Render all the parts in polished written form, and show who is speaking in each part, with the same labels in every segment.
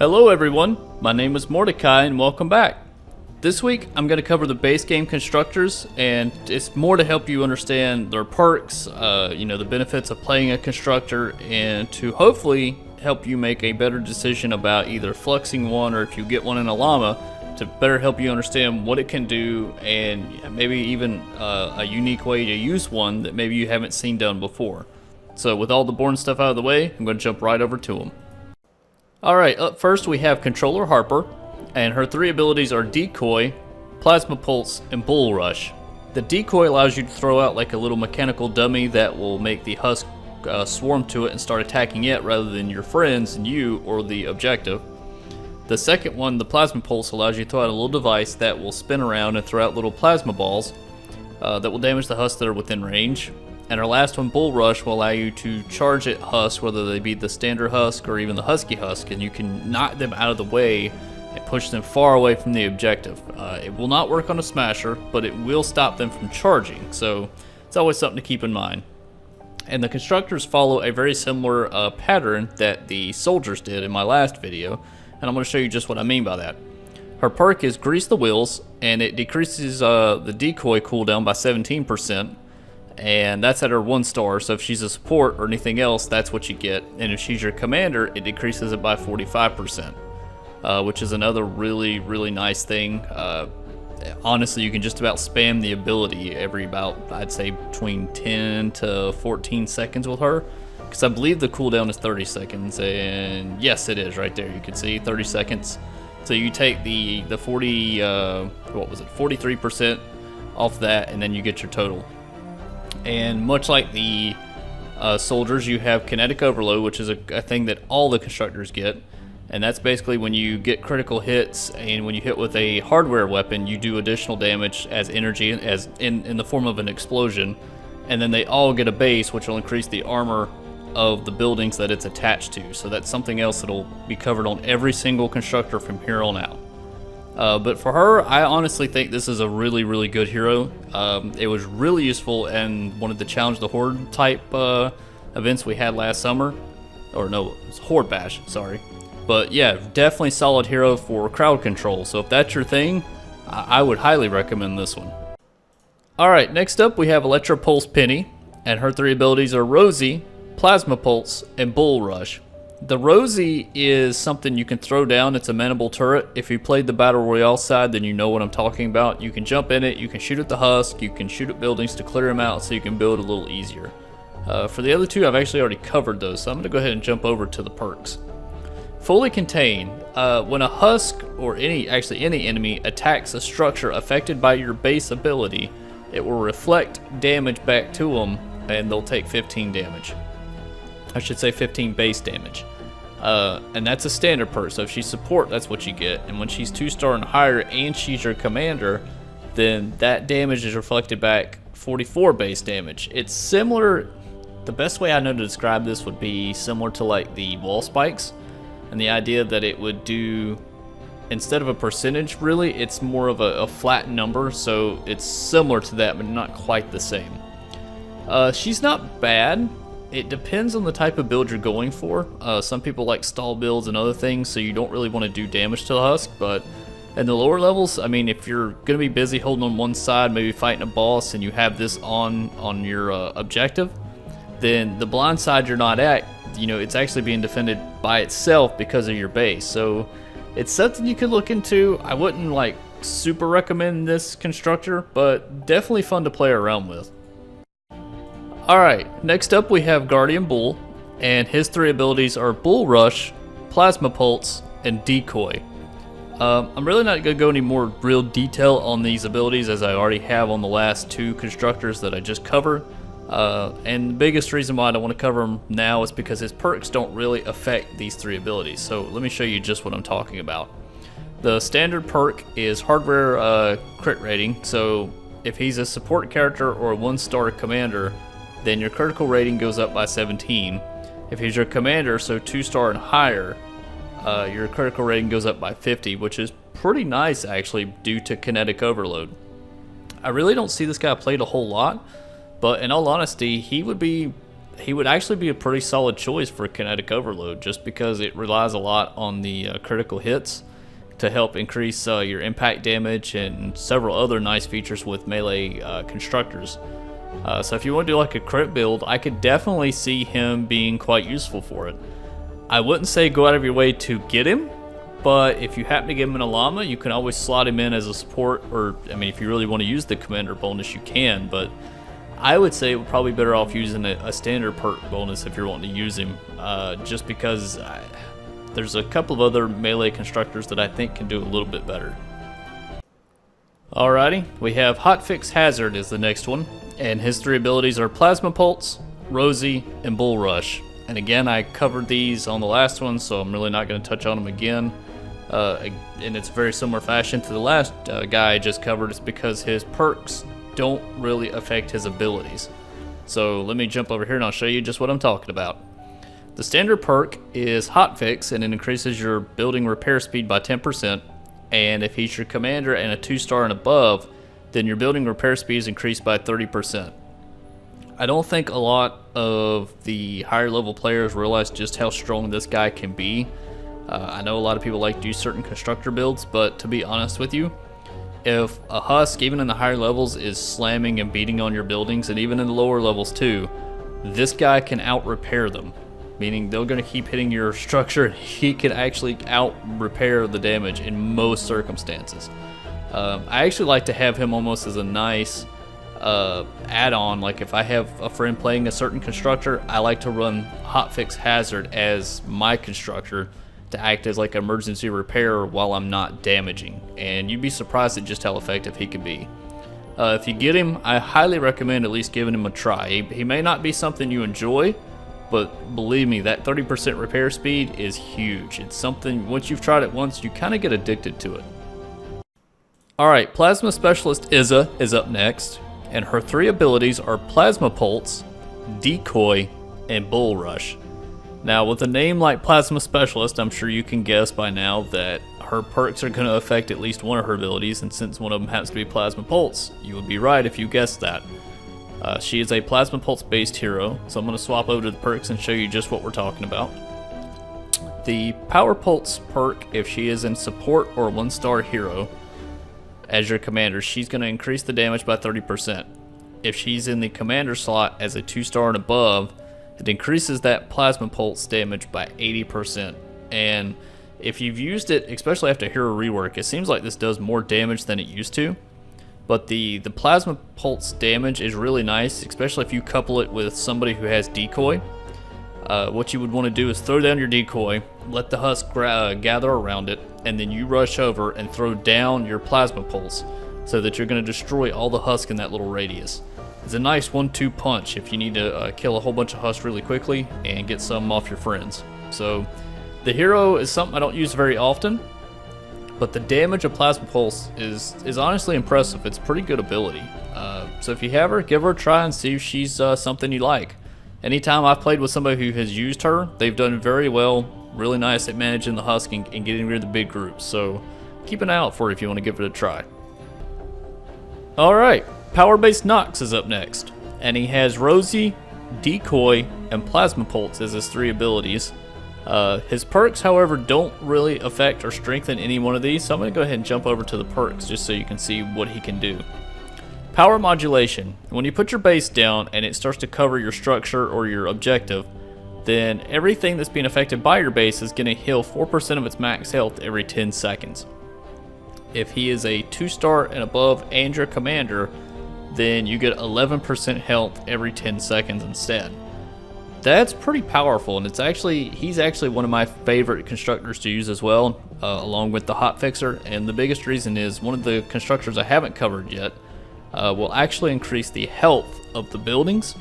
Speaker 1: Hello everyone, my name is Mordecai and welcome back. This week I'm going to cover the base game constructors, and it's more to help you understand their perks, the benefits of playing a constructor, and to hopefully help you make a better decision about either fluxing one or if you get one in a llama, to better help you understand what it can do and maybe even a unique way to use one that maybe you haven't seen done before. So with all the boring stuff out of the way, I'm going to jump right over to them. Alright, up first we have Controller Harper, and her three abilities are Decoy, Plasma Pulse, and Bull Rush. The Decoy allows you to throw out like a little mechanical dummy that will make the husk swarm to it and start attacking it rather than your friends and you or the objective. The second one, the Plasma Pulse, allows you to throw out a little device that will spin around and throw out little plasma balls that will damage the husks that are within range. And our last one, Bull Rush, will allow you to charge at husks, whether they be the standard husk or even the husky husk, and you can knock them out of the way and push them far away from the objective. It will not work on a smasher, but it will stop them from charging, so it's always something to keep in mind. And the constructors follow a very similar pattern that the soldiers did in my last video, and I'm going to show you just what I mean by that. Her perk is Grease the Wheels, and it decreases the decoy cooldown by 17%. And that's at her 1 star, so if she's a support or anything else, that's what you get. And if she's your commander, it decreases it by 45%, which is another really nice thing. Honestly, you can just about spam the ability every about, I'd say, between 10 to 14 seconds with her, because I believe the cooldown is 30 seconds, and yes, it is right there. You can see 30 seconds. So you take the 43% off that, and then you get your total. And much like the soldiers, you have kinetic overload, which is a thing that all the constructors get, and that's basically when you get critical hits, and when you hit with a hardware weapon, you do additional damage as energy, as in the form of an explosion, and then they all get a base, which will increase the armor of the buildings that it's attached to. So that's something else that'll be covered on every single constructor from here on out. But for her, I honestly think this is a really good hero. It was really useful in one of the Challenge the Horde type events we had last summer. Or no, it was Horde Bash, sorry. But yeah, definitely solid hero for crowd control. So if that's your thing, I would highly recommend this one. Alright, next up we have Electropulse Penny, and her three abilities are Rosie, Plasma Pulse, and Bull Rush. The Rosie is something you can throw down. It's a manable turret. If you played the Battle Royale side, then you know what I'm talking about. You can jump in it, you can shoot at the husk, you can shoot at buildings to clear them out so you can build a little easier. For the other two, I've actually already covered those, so I'm going to go ahead and jump over to the perks. Fully Contain. When a husk, or any enemy, attacks a structure affected by your base ability, it will reflect damage back to them, and they'll take 15 damage. I should say 15 base damage. And that's a standard perk, so if she's support, that's what you get. And when she's 2-star and higher and she's your commander, then that damage is reflected back 44 base damage. It's similar, the best way I know to describe this would be similar to like the wall spikes, and the idea that it would do, instead of a percentage really, it's more of a flat number, so it's similar to that but not quite the same. She's not bad. It depends on the type of build you're going for. Some people like stall builds and other things, so you don't really want to do damage to the husk, but in the lower levels, I mean, if you're going to be busy holding on one side, maybe fighting a boss, and you have this on your objective, then the blind side you're not at, it's actually being defended by itself because of your base. So it's something you could look into. I wouldn't like super recommend this constructor, but definitely fun to play around with. Alright, next up we have Guardian Bull, and his three abilities are Bull Rush, Plasma Pulse, and Decoy. I'm really not going to go any more real detail on these abilities, as I already have on the last two constructors that I just covered. And the biggest reason why I don't want to cover them now is because his perks don't really affect these three abilities. So let me show you just what I'm talking about. The standard perk is hardware crit rating, so if he's a support character or a 1-star commander, then your critical rating goes up by 17. If he's your commander, so 2-star and higher, your critical rating goes up by 50, which is pretty nice actually due to kinetic overload. I really don't see this guy played a whole lot, but in all honesty, he would be he would actually be a pretty solid choice for kinetic overload, just because it relies a lot on the critical hits to help increase your impact damage and several other nice features with melee constructors. So if you want to do like a crit build, I could definitely see him being quite useful for it. I wouldn't say go out of your way to get him, but if you happen to get him in a llama, you can always slot him in as a support, or I mean, if you really want to use the commander bonus, you can, but I would say it would probably be better off using a standard perk bonus if you're wanting to use him, just because there's a couple of other melee constructors that I think can do a little bit better. Alrighty, we have Hotfix Hazard is the next one, and his 3 abilities are Plasma Pulse, Rosy, and Bull Rush. And again, I covered these on the last one, so I'm really not going to touch on them again. And it's very similar fashion to the last guy I just covered. It's because his perks don't really affect his abilities. So let me jump over here and I'll show you just what I'm talking about. The standard perk is Hotfix, and it increases your building repair speed by 10%. And if he's your commander and a 2-star and above, then your building repair speed is increased by 30%. I don't think a lot of the higher level players realize just how strong this guy can be. I know a lot of people like to do certain constructor builds, but to be honest with you, if a husk, even in the higher levels, is slamming and beating on your buildings, and even in the lower levels too, this guy can out repair them. Meaning they're going to keep hitting your structure, and he can actually out repair the damage in most circumstances. I actually like to have him almost as a nice add-on. Like if I have a friend playing a certain constructor, I like to run Hotfix Hazard as my constructor to act as like emergency repair while I'm not damaging, and you'd be surprised at just how effective he can be. If you get him, I highly recommend at least giving him a try. He may not be something you enjoy, but believe me, that 30% repair speed is huge. It's something, once you've tried it once, you kind of get addicted to it. Alright, Plasma Specialist Izza is up next, and her 3 abilities are Plasma Pulse, Decoy, and Bull Rush. Now, with a name like Plasma Specialist, I'm sure you can guess by now that her perks are going to affect at least one of her abilities, and since one of them happens to be Plasma Pulse, you would be right if you guessed that. She is a Plasma Pulse based hero, so I'm going to swap over to the perks and show you just what we're talking about. The Power Pulse perk, if she is in support or 1-star hero as your commander, she's going to increase the damage by 30%. If she's in the commander slot as a 2-star and above, it increases that Plasma Pulse damage by 80%. And if you've used it, especially after hero rework, it seems like this does more damage than it used to. But the Plasma Pulse damage is really nice, especially if you couple it with somebody who has Decoy. What you would want to do is throw down your Decoy, let the husk gather around it, and then you rush over and throw down your Plasma Pulse so that you're going to destroy all the husk in that little radius. It's a nice 1-2 punch if you need to kill a whole bunch of husks really quickly and get some off your friends. So the hero is something I don't use very often, but the damage of Plasma Pulse is honestly impressive. It's a pretty good ability. So if you have her, give her a try and see if she's something you like. Anytime I've played with somebody who has used her, they've done very well, really nice at managing the husk and getting rid of the big groups. So keep an eye out for it if you want to give it a try. Alright, Power-Based Nox is up next, and he has Rosy, Decoy, and Plasma Pulse as his 3 abilities. His perks, however, don't really affect or strengthen any one of these, so I'm going to go ahead and jump over to the perks just so you can see what he can do. Power Modulation. When you put your base down and it starts to cover your structure or your objective, then everything that's being affected by your base is going to heal 4% of its max health every 10 seconds. If he is a 2-star and above and your commander, then you get 11% health every 10 seconds instead. That's pretty powerful, and he's actually one of my favorite constructors to use as well, along with the Hotfixer. And the biggest reason is one of the constructors I haven't covered yet will actually increase the health of the buildings.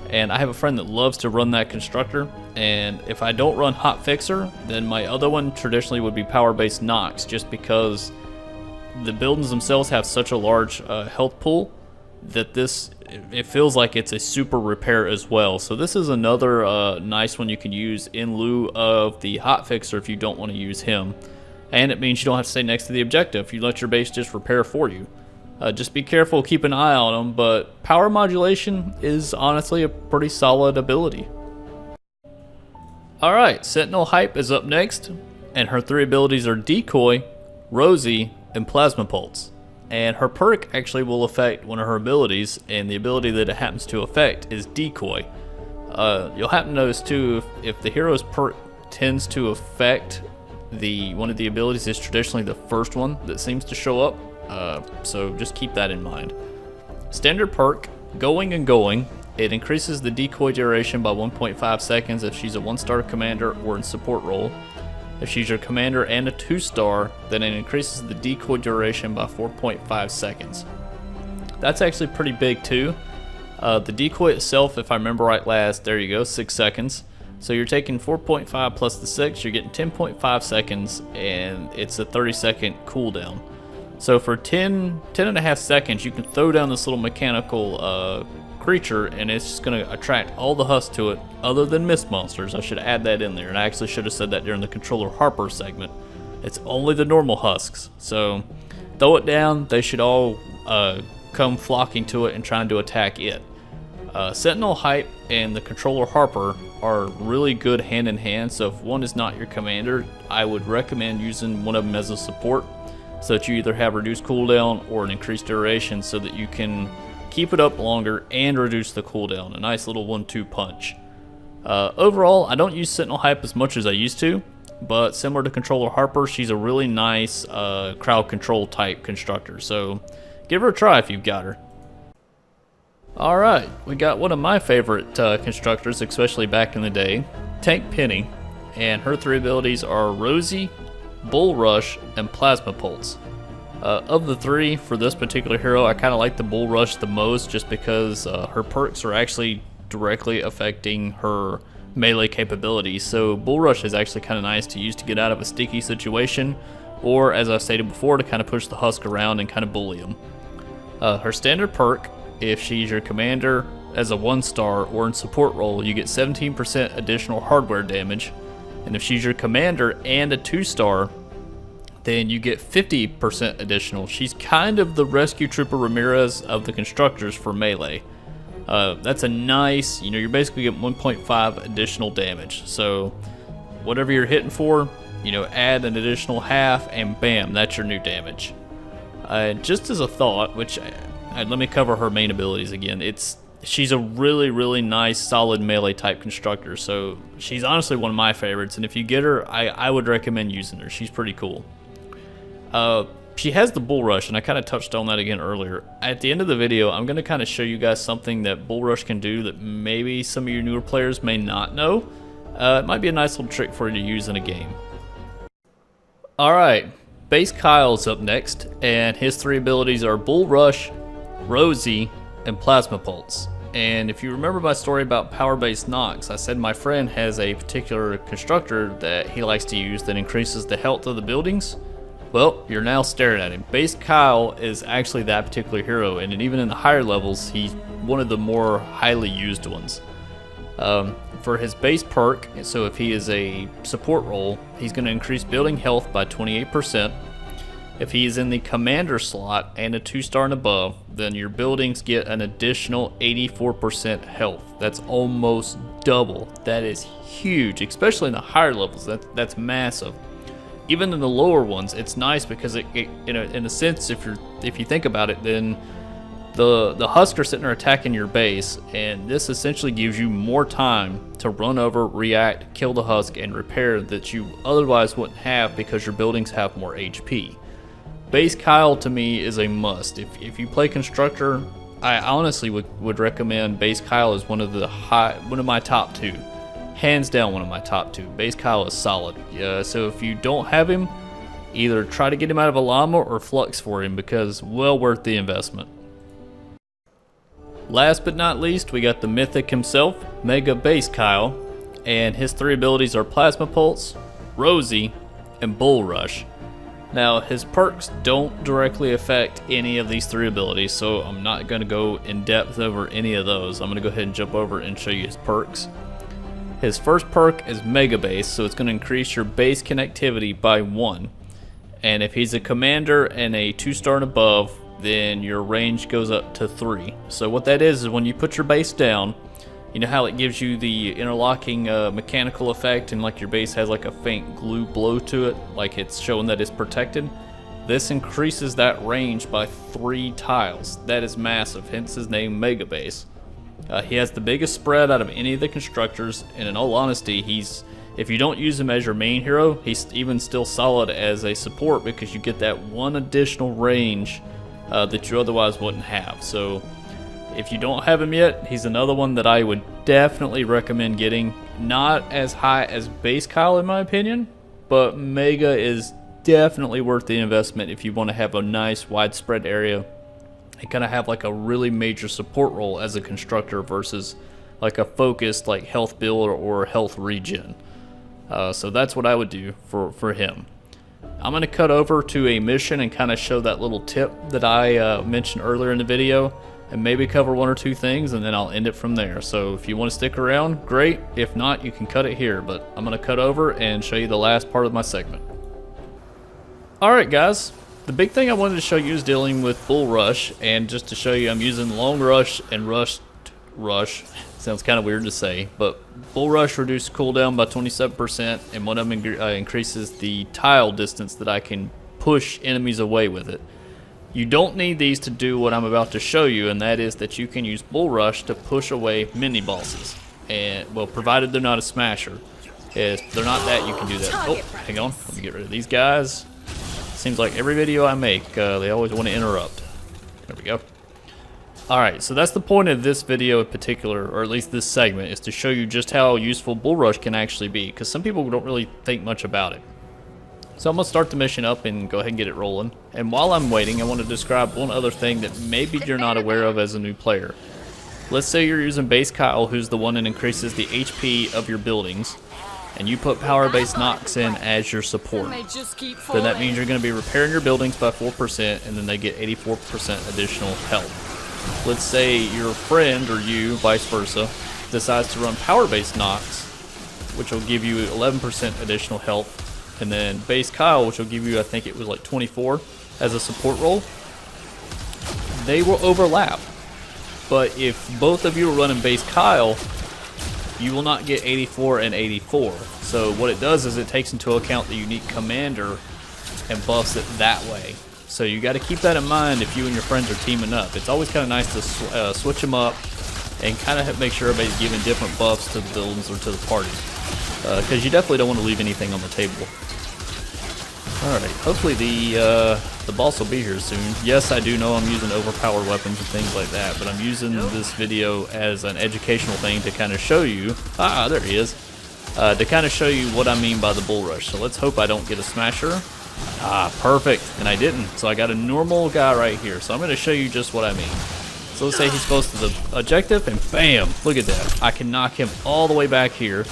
Speaker 1: And I have a friend that loves to run that constructor, and if I don't run Hotfixer, then my other one traditionally would be Power-Based Nox, just because the buildings themselves have such a large health pool that it feels like it's a super repair as well. So this is another nice one you can use in lieu of the Hotfixer if you don't want to use him. And it means you don't have to stay next to the objective. You let your base just repair for you. Just be careful, keep an eye on them, but power modulation is honestly a pretty solid ability. Alright, Sentinel Hype is up next, and her 3 abilities are Decoy, Rosy, and Plasma Pulse. And her perk actually will affect one of her abilities, and the ability that it happens to affect is Decoy. You'll happen to notice too, if the hero's perk tends to affect one of the abilities, is traditionally the first one that seems to show up. So just keep that in mind. Standard perk, Going and Going. It increases the decoy duration by 1.5 seconds if she's a 1-star commander or in support role. If she's your commander and a 2-star, then it increases the decoy duration by 4.5 seconds. That's actually pretty big too. The decoy itself, if I remember right last, there you go, 6 seconds. So you're taking 4.5 plus the 6, you're getting 10.5 seconds, and it's a 30-second cooldown. So for 10 and a half seconds, you can throw down this little mechanical creature, and it's just going to attract all the husks to it, other than mist monsters. I should add that in there, and I actually should have said that during the controller Harper segment. It's only the normal husks. So throw it down, they should all come flocking to it and trying to attack it. Sentinel Hype and the controller Harper are really good hand in hand, so if one is not your commander, I would recommend using one of them as a support, so that you either have reduced cooldown or an increased duration, so that you can keep it up longer and reduce the cooldown. A nice little 1-2 punch. Overall, I don't use Sentinel Hype as much as I used to, but similar to controller Harper, she's a really nice crowd control type constructor, so give her a try if you've got her. Alright, we got one of my favorite constructors, especially back in the day, Tank Penny, and her 3 abilities are Rosy, Bull Rush, and Plasma Pulse. Of the 3, for this particular hero, I kind of like the Bull Rush the most, just because her perks are actually directly affecting her melee capabilities. So Bull Rush is actually kind of nice to use to get out of a sticky situation, or as I've stated before, to kind of push the husk around and kind of bully them. Her standard perk, if she's your commander as a 1-star or in support role, you get 17% additional hardware damage. And if she's your commander and a 2-star, then you get 50% additional. She's kind of the Rescue Trooper Ramirez of the constructors for melee. That's a nice, you're basically getting 1.5 additional damage. So whatever you're hitting for, add an additional half and bam, that's your new damage. Just as a thought, which let me cover her main abilities again. She's a really nice, solid melee type constructor, so she's honestly one of my favorites, and if you get her, I would recommend using her. She's pretty cool. She has the Bull Rush, and I kind of touched on that again earlier. At the end of the video, I'm going to kind of show you guys something that Bull Rush can do that maybe some of your newer players may not know. It might be a nice little trick for you to use in a game. Alright, Base Kyle's up next, and his 3 abilities are Bull Rush, Rosy, and Plasma Pulse. And if you remember my story about power-based knocks, I said my friend has a particular constructor that he likes to use that increases the health of the buildings. Well, you're now staring at him. Base Kyle is actually that particular hero, and even in the higher levels, he's one of the more highly used ones. For his base perk, so if he is a support role, he's going to increase building health by 28%. If he is in the commander slot and a 2-star and above, then your buildings get an additional 84% health. That's almost double. That is huge, especially in the higher levels. That's massive. Even in the lower ones, it's nice because it in a sense, if you think about it, then the husks are sitting there attacking your base, and this essentially gives you more time to run over, react, kill the husk, and repair that you otherwise wouldn't have because your buildings have more HP. Base Kyle to me is a must. If you play Constructor, I honestly would recommend Base Kyle as one of my top 2. Hands down one of my top 2. Base Kyle is solid. So if you don't have him, either try to get him out of a llama or flux for him, because well worth the investment. Last but not least, we got the mythic himself, Mega Base Kyle, and his 3 abilities are Plasma Pulse, Rosy, and Bull Rush. Now, his perks don't directly affect any of these 3 abilities, so I'm not going to go in depth over any of those. I'm going to go ahead and jump over and show you his perks. His first perk is Mega Base, so it's going to increase your base connectivity by 1. And if he's a commander and a 2-star and above, then your range goes up to 3. So what that is when you put your base down, you know how it gives you the interlocking mechanical effect, and like your base has like a faint glue blow to it, like it's showing that it's protected. This increases that range by 3 tiles. That is massive, hence his name Mega Base. He has the biggest spread out of any of the constructors, and in all honesty, if you don't use him as your main hero, he's even still solid as a support because you get that 1 additional range that you otherwise wouldn't have. So if you don't have him yet, he's another one that I would definitely recommend getting. Not as high as Base Kyle in my opinion, but Mega is definitely worth the investment if you want to have a nice widespread area and kind of have like a really major support role as a constructor versus like a focused like health build or health regen. So that's what I would do for him. I'm going to cut over to a mission and kind of show that little tip that I mentioned earlier in the video, and maybe cover 1 or 2 things, and then I'll end it from there. So if you want to stick around, great. If not, you can cut it here, but I'm going to cut over and show you the last part of my segment. Alright guys, the big thing I wanted to show you is dealing with Bull Rush, and just to show you I'm using Long Rush and Rush. Sounds kind of weird to say, but Bull Rush reduces cooldown by 27%, and one of them increases the tile distance that I can push enemies away with it. You don't need these to do what I'm about to show you, and that is that you can use Bull Rush to push away mini bosses, and well, provided they're not a smasher. If they're not that, you can do that. Oh, hang on, let me get rid of these guys. Seems like every video I make, they always want to interrupt. There we go. Alright, so that's the point of this video in particular, or at least this segment, is to show you just how useful Bull Rush can actually be, because some people don't really think much about it. So I'm going to start the mission up and go ahead and get it rolling. And while I'm waiting, I want to describe one other thing that maybe you're not aware of as a new player. Let's say you're using Base Kyle, who's the one that increases the HP of your buildings, and you put Power Base Nox in as your support. Then that means you're going to be repairing your buildings by 4%, and then they get 84% additional health. Let's say your friend, or you, vice versa, decides to run Power Base Nox, which will give you 11% additional health, and then Base Kyle, which will give you, I think it was like 24 as a support role. They will overlap. But if both of you are running Base Kyle, you will not get 84 and 84. So what it does is it takes into account the unique commander and buffs it that way. So you got to keep that in mind if you and your friends are teaming up. It's always kind of nice to switch them up and kind of make sure everybody's giving different buffs to the buildings or to the party. Because you definitely don't want to leave anything on the table. Alright, hopefully the boss will be here soon. Yes, I do know I'm using overpowered weapons and things like that, but I'm using this video as an educational thing to kind of show you, there he is, to kind of show you what I mean by the Bull Rush. So let's hope I don't get a smasher. Perfect, and I didn't. So I got a normal guy right here. So I'm going to show you just what I mean. So let's say he's close to the objective, and bam, look at that. I can knock him all the way back here,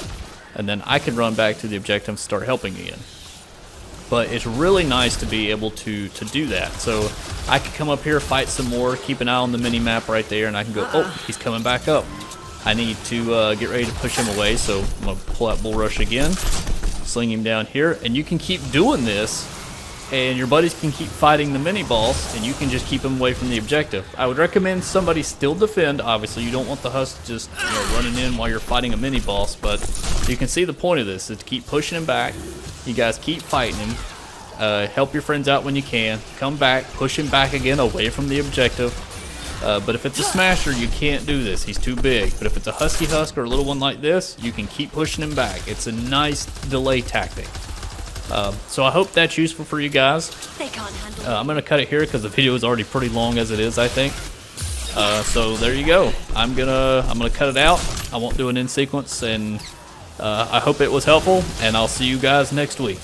Speaker 1: and then I can run back to the objective and start helping again. But it's really nice to be able to do that. So I can come up here, fight some more, keep an eye on the mini-map right there, and I can go, oh, he's coming back up. I need to get ready to push him away, so I'm going to pull out Bull Rush again, sling him down here, and you can keep doing this, and your buddies can keep fighting the mini-boss, and you can just keep him away from the objective. I would recommend somebody still defend. Obviously, you don't want the husk just running in while you're fighting a mini-boss, but you can see the point of this is to keep pushing him back. You guys keep fighting him. Help your friends out when you can. Come back, push him back again away from the objective. But if it's a smasher, you can't do this. He's too big. But if it's a husky husk or a little one like this, you can keep pushing him back. It's a nice delay tactic. So I hope that's useful for you guys. I'm going to cut it here because the video is already pretty long as it is, I think. So there you go. I'm gonna cut it out. I won't do an in sequence, and I hope it was helpful, and I'll see you guys next week.